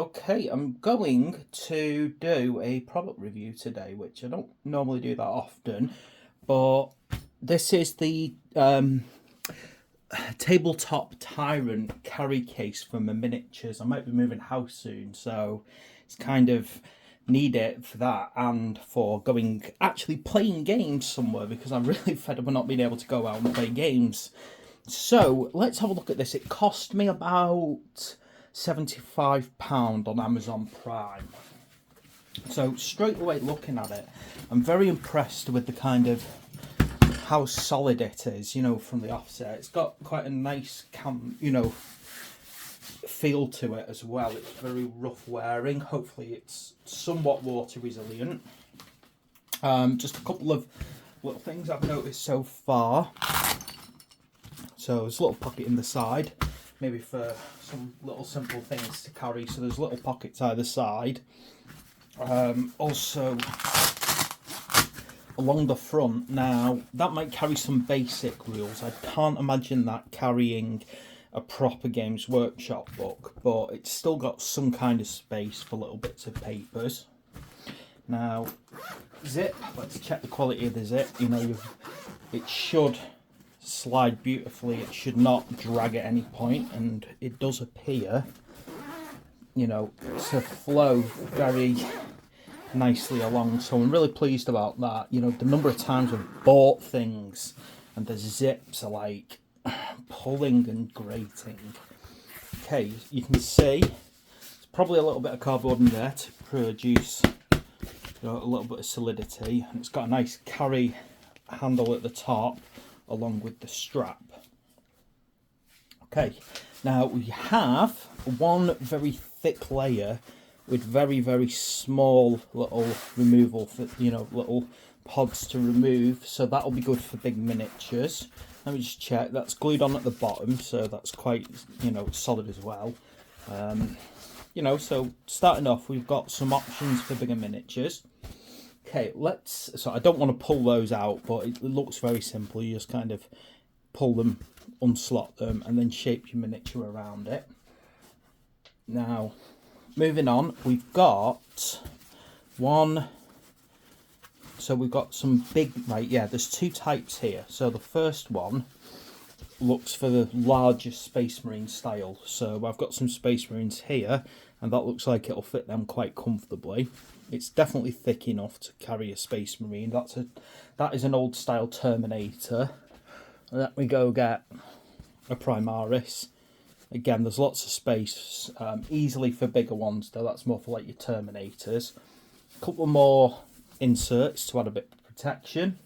Okay, I'm going to do a product review today, which I don't normally do that often, but this is the Tabletop Tyrant carry case for my miniatures. I might be moving house soon, so it's kind of need it for that and for going actually playing games somewhere because I'm really fed up of not being able to go out and play games. So let's have a look at this. It cost me about £75 on Amazon Prime. So straight away looking at it, I'm very impressed with the kind of how solid it is, from the offset. It's got quite a nice feel to it as well. It's very rough wearing. Hopefully it's somewhat water resilient. Just a couple of little things I've noticed so far. So there's a little pocket in the side, maybe for some little simple things to carry. So there's little pockets either side. Also, along the front, now that might carry some basic rules. I can't imagine that carrying a proper Games Workshop book, but it's still got some kind of space for little bits of papers. Now, zip, let's check the quality of the zip. It should slide beautifully, it should not drag at any point, and it does appear to flow very nicely along, so I'm really pleased about that. The number of times I've bought things and the zips are like pulling and grating. Okay, you can see there's probably a little bit of cardboard in there to produce a little bit of solidity, and it's got a nice carry handle at the top along with the strap. Okay, now we have one very thick layer with very small little removal for little pods to remove, so that'll be good for big miniatures. Let me just check, that's glued on at the bottom, so that's quite solid as well. So starting off, we've got some options for bigger miniatures. Okay, so I don't want to pull those out, but it looks very simple. You just kind of pull them, unslot them, and then shape your miniature around it. Now, moving on, we've got one. So we've got some big, there's two types here. So the first one looks for the larger Space Marine style. So I've got some Space Marines here, and that looks like it'll fit them quite comfortably. It's definitely thick enough to carry a Space Marine. That is an old style Terminator. Let me go get a Primaris. Again, there's lots of space, easily for bigger ones though. That's more for like your Terminators. A couple more inserts to add a bit of protection.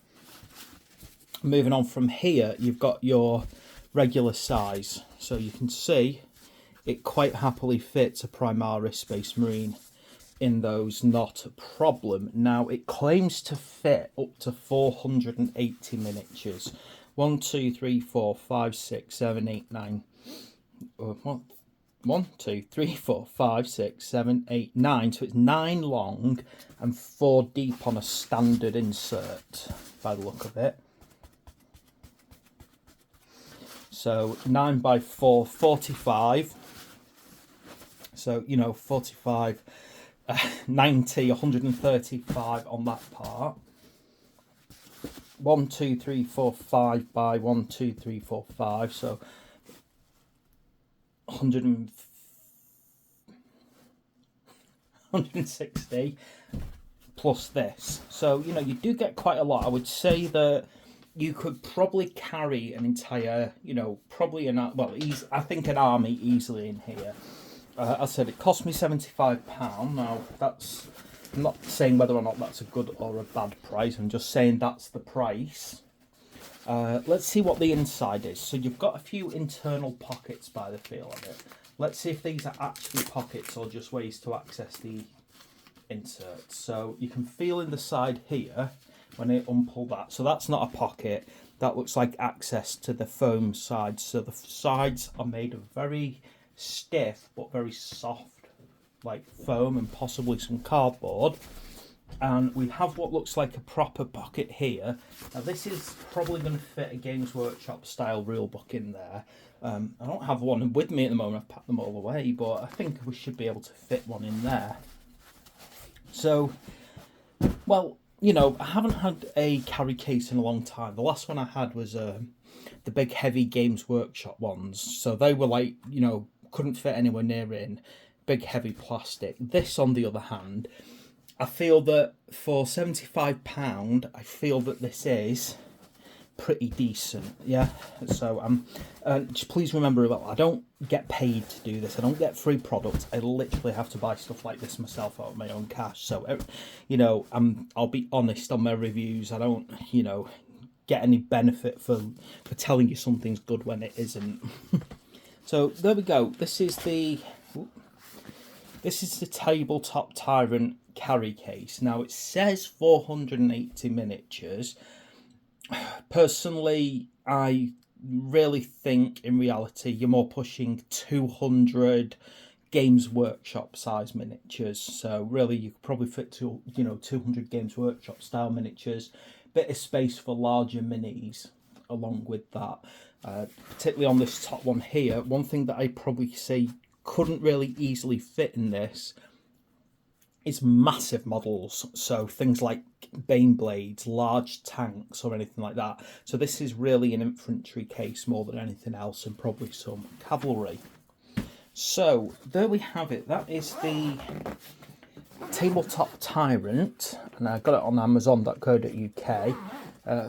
Moving on from here, you've got your regular size. So you can see it quite happily fits a Primaris Space Marine in those, not a problem. Now it claims to fit up to 480 miniatures. 1, 2, 3, 4, 5, 6, 7, 8, 9. 1, 2, 3, 4, 5, 6, 7, 8, 9. So it's 9 long and 4 deep on a standard insert by the look of it. So 9 by 4, 45. So 45, 90, 135 on that part. 1, 2, 3, 4, 5 by 1, 2, 3, 4, 5. So 160 plus this. So you do get quite a lot. I would say that you could probably carry an entire, I think an army easily in here. I said it cost me £75. Now I'm not saying whether or not that's a good or a bad price. I'm just saying that's the price. Let's see what the inside is. So you've got a few internal pockets by the feel of it. Let's see if these are actually pockets or just ways to access the inserts. So you can feel in the side here when I unpull that. So that's not a pocket. That looks like access to the foam sides. So the sides are made of very stiff but very soft, like foam and possibly some cardboard. And we have what looks like a proper pocket here. Now this is probably going to fit a Games Workshop style rulebook in there. I don't have one with me at the moment, I've packed them all away, but I think we should be able to fit one in there. So, well, you know, I haven't had a carry case in a long time. The last one I had was the big heavy Games Workshop ones. So they were like, you know, couldn't fit anywhere near in, big heavy plastic. This, on the other hand, I feel that for £75, I feel that this is pretty decent, yeah. So just please remember that I don't get paid to do this. I don't get free products. I literally have to buy stuff like this myself out of my own cash. So you know, I'll be honest on my reviews. I don't, you know, get any benefit for telling you something's good when it isn't. So there we go. This is the Tabletop Tyrant carry case. Now it says 480 miniatures. Personally, I really think in reality you're more pushing 200 Games Workshop size miniatures. So really, you could probably fit to, you know, 200 Games Workshop style miniatures. Bit of space for larger minis along with that. Particularly on this top one here, one thing that I probably say couldn't really easily fit in this is massive models, so things like Bane blades, large tanks, or anything like that. So this is really an infantry case more than anything else, and probably some cavalry. So there we have it. That is the Tabletop Tyrant, and I got it on Amazon.co.uk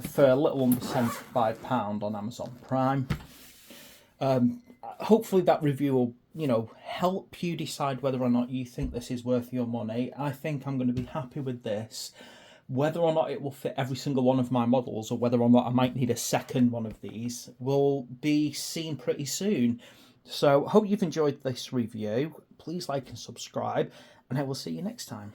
for a little under £75 on Amazon Prime. Hopefully that review will, you know, help you decide whether or not you think this is worth your money. I think I'm going to be happy with this. Whether or not it will fit every single one of my models, or whether or not I might need a second one of these, will be seen pretty soon. So hope you've enjoyed this review. Please like and subscribe, and I will see you next time.